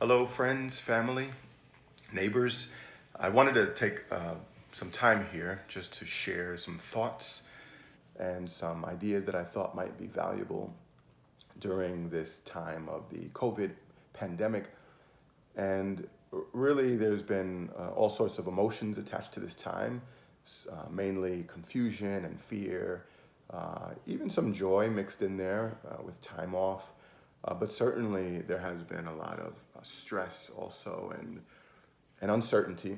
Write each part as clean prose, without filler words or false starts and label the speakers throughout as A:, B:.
A: Hello, friends, family, neighbors. I wanted to take some time here just to share some thoughts and some ideas that I thought might be valuable during this time of the COVID pandemic. And really, there's been all sorts of emotions attached to this time, mainly confusion and fear, even some joy mixed in there with time off. But certainly, there has been a lot of stress also and uncertainty.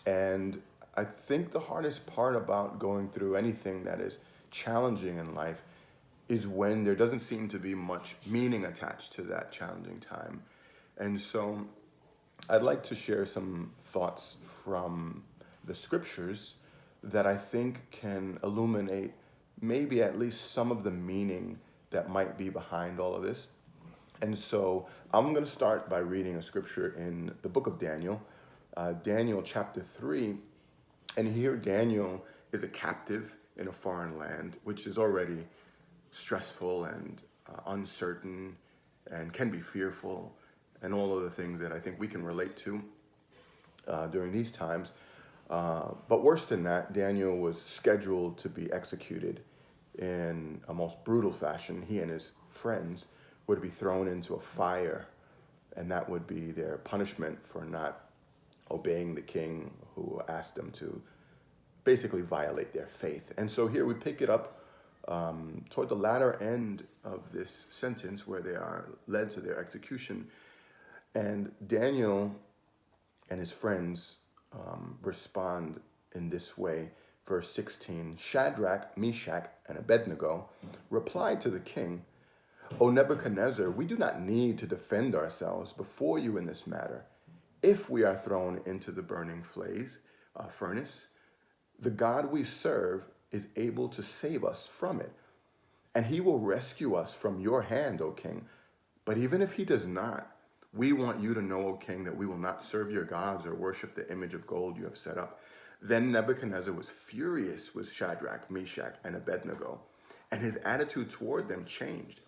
A: And I think the hardest part about going through anything that is challenging in life is when there doesn't seem to be much meaning attached to that challenging time. And so I'd like to share some thoughts from the scriptures that I think can illuminate maybe at least some of the meaning that might be behind all of this. And so I'm going to start by reading a scripture in the book of Daniel, Daniel chapter 3. And here Daniel is a captive in a foreign land, which is already stressful and uncertain and can be fearful and all of the things that I think we can relate to during these times. But worse than that, Daniel was scheduled to be executed in a most brutal fashion. He and his friends would be thrown into a fire, and that would be their punishment for not obeying the king who asked them to basically violate their faith. And so here we pick it up toward the latter end of this sentence where they are led to their execution. And Daniel and his friends respond in this way. Verse 16, Shadrach, Meshach, and Abednego replied to the king, O Nebuchadnezzar, we do not need to defend ourselves before you in this matter. If we are thrown into the burning furnace, the God we serve is able to save us from it, and he will rescue us from your hand, O king. But even if he does not, we want you to know, O king, that we will not serve your gods or worship the image of gold you have set up. Then Nebuchadnezzar was furious with Shadrach, Meshach, and Abednego, and his attitude toward them changed.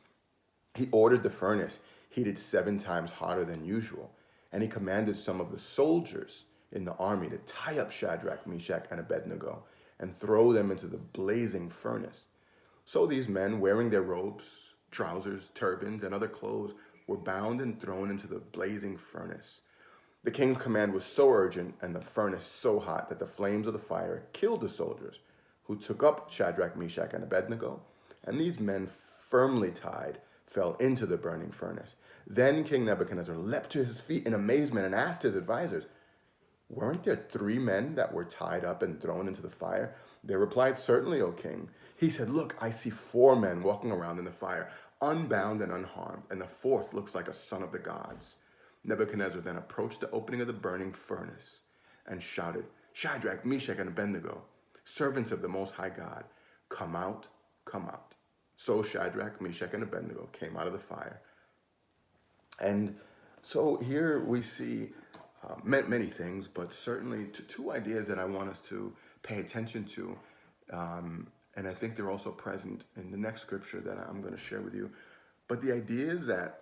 A: He ordered the furnace heated 7 times hotter than usual, and he commanded some of the soldiers in the army to tie up Shadrach, Meshach, and Abednego and throw them into the blazing furnace. So these men, wearing their robes, trousers, turbans, and other clothes, were bound and thrown into the blazing furnace. The king's command was so urgent and the furnace so hot that the flames of the fire killed the soldiers who took up Shadrach, Meshach, and Abednego, and these men, firmly tied, fell into the burning furnace. Then King Nebuchadnezzar leapt to his feet in amazement and asked his advisors, Weren't there 3 men that were tied up and thrown into the fire? They replied, Certainly, O king. He said, Look, I see 4 men walking around in the fire, unbound and unharmed, and the fourth looks like a son of the gods. Nebuchadnezzar then approached the opening of the burning furnace and shouted, Shadrach, Meshach, and Abednego, servants of the Most High God, come out, come out. So Shadrach, Meshach, and Abednego came out of the fire. And so here we see many things, but certainly two ideas that I want us to pay attention to. And I think they're also present in the next scripture that I'm going to share with you. But the idea is that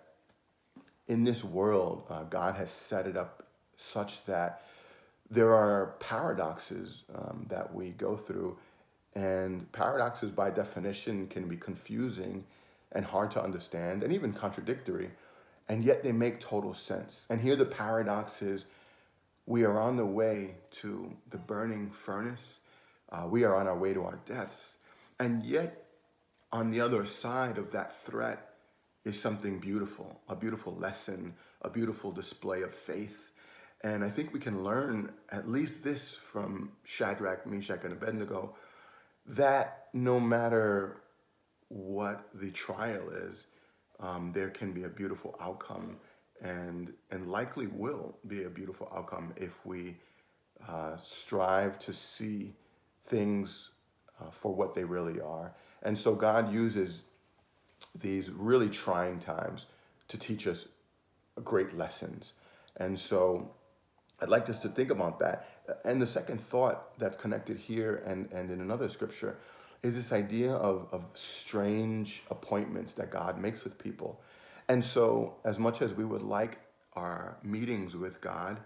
A: in this world, God has set it up such that there are paradoxes that we go through. And paradoxes, by definition, can be confusing and hard to understand and even contradictory. And yet they make total sense. And here the paradox is we are on the way to the burning furnace. We are on our way to our deaths. And yet, on the other side of that threat is something beautiful, a beautiful lesson, a beautiful display of faith. And I think we can learn at least this from Shadrach, Meshach, and Abednego, that no matter what the trial is, there can be a beautiful outcome and likely will be a beautiful outcome if we strive to see things for what they really are. And so God uses these really trying times to teach us great lessons. And so I'd like us to think about that. And the second thought that's connected here and in another scripture is this idea of strange appointments that God makes with people. And so, as much as we would like our meetings with God,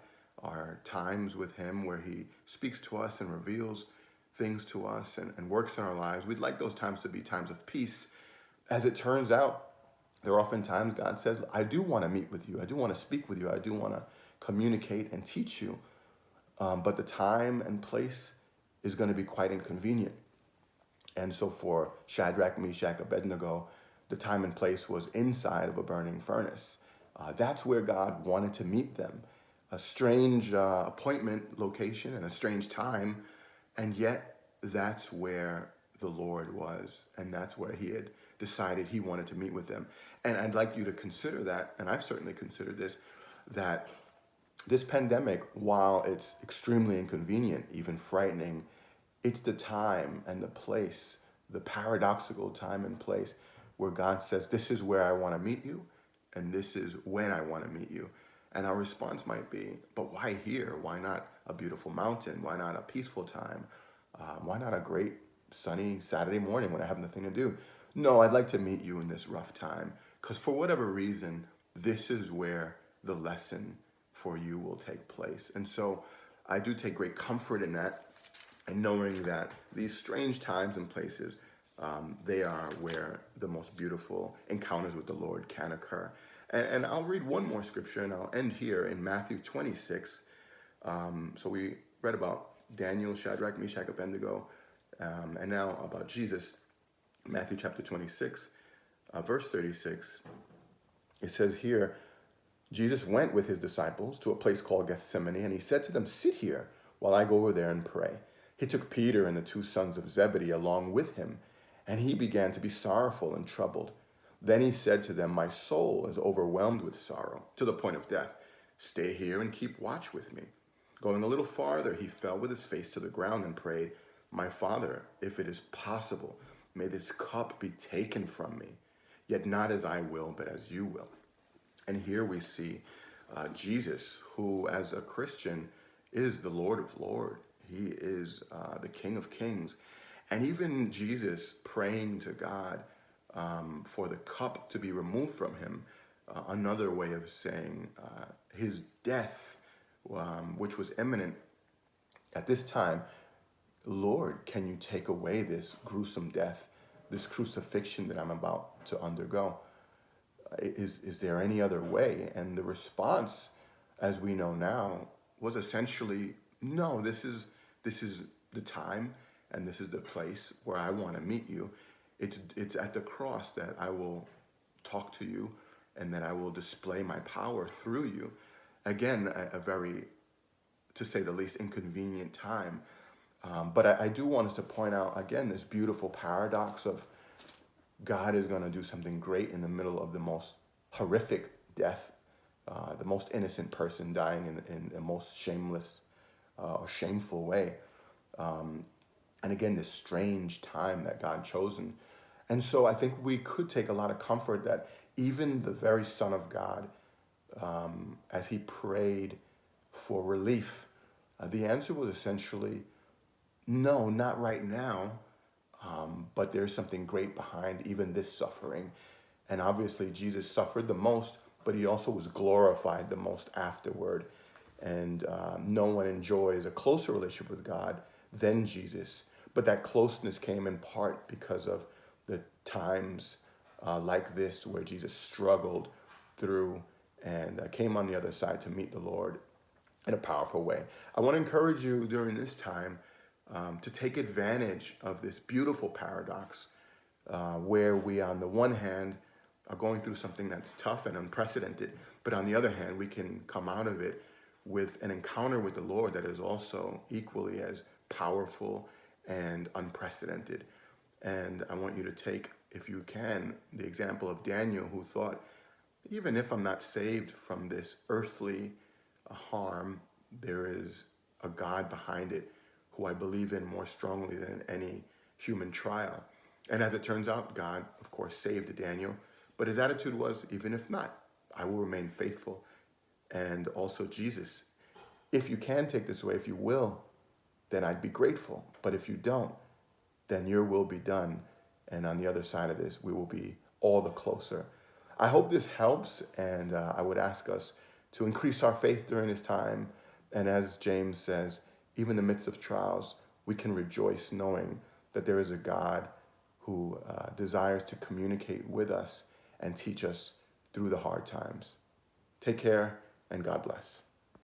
A: our times with Him where He speaks to us and reveals things to us and works in our lives. We'd like those times to be times of peace. As it turns out, there are often times God says, I do want to meet with you. I do want to speak with you. I do want to communicate and teach you. But the time and place is going to be quite inconvenient. And so for Shadrach, Meshach, Abednego, the time and place was inside of a burning furnace. That's where God wanted to meet them. A strange appointment location and a strange time, and yet that's where the Lord was, and that's where He had decided He wanted to meet with them. And I'd like you to consider that, and I've certainly considered this, that this pandemic, while it's extremely inconvenient, even frightening, it's the time and the place, the paradoxical time and place where God says, this is where I want to meet you, and this is when I want to meet you. And our response might be, but why here? Why not a beautiful mountain? Why not a peaceful time? Why not a great sunny Saturday morning when I have nothing to do? No, I'd like to meet you in this rough time, because for whatever reason, this is where the lesson for you will take place. And so I do take great comfort in that, and knowing that these strange times and places, they are where the most beautiful encounters with the Lord can occur. And I'll read one more scripture, and I'll end here in Matthew 26. So we read about Daniel, Shadrach, Meshach, Abednego, and now about Jesus. Matthew chapter 26, verse 36. It says here, Jesus went with His disciples to a place called Gethsemane, and He said to them, sit here while I go over there and pray. He took Peter and the two sons of Zebedee along with Him, and He began to be sorrowful and troubled. Then He said to them, my soul is overwhelmed with sorrow to the point of death. Stay here and keep watch with me. Going a little farther, He fell with His face to the ground and prayed, my Father, if it is possible, may this cup be taken from me, yet not as I will, but as you will. And here we see Jesus, who as a Christian is the Lord of Lords. He is the King of Kings. And even Jesus praying to God for the cup to be removed from Him, another way of saying His death, which was imminent at this time. Lord, can you take away this gruesome death, this crucifixion that I'm about to undergo? Is there any other way? And the response, as we know now, was essentially, no, this is the time and this is the place where I want to meet you. It's at the cross that I will talk to you and that I will display my power through you. Again, a very, to say the least, inconvenient time. But I do want us to point out, again, this beautiful paradox of God is going to do something great in the middle of the most horrific death, the most innocent person dying in the most shameless or shameful way. And again, this strange time that God chosen. And so I think we could take a lot of comfort that even the very Son of God, as He prayed for relief, the answer was essentially, no, not right now, but there's something great behind even this suffering. And obviously Jesus suffered the most, but He also was glorified the most afterward. And no one enjoys a closer relationship with God than Jesus. But that closeness came in part because of the times like this where Jesus struggled through and came on the other side to meet the Lord in a powerful way. I want to encourage you during this time to take advantage of this beautiful paradox where we, on the one hand, are going through something that's tough and unprecedented, but on the other hand, we can come out of it with an encounter with the Lord that is also equally as powerful and unprecedented. And I want you to take, if you can, the example of Daniel, who thought, even if I'm not saved from this earthly harm, there is a God behind it who I believe in more strongly than any human trial. And as it turns out, God, of course, saved Daniel. But his attitude was, even if not, I will remain faithful. And also Jesus, if you can take this away, if you will, then I'd be grateful. But if you don't, then your will be done. And on the other side of this, we will be all the closer. I hope this helps. And I would ask us to increase our faith during this time. And as James says, even in the midst of trials, we can rejoice knowing that there is a God who desires to communicate with us and teach us through the hard times. Take care, and God bless.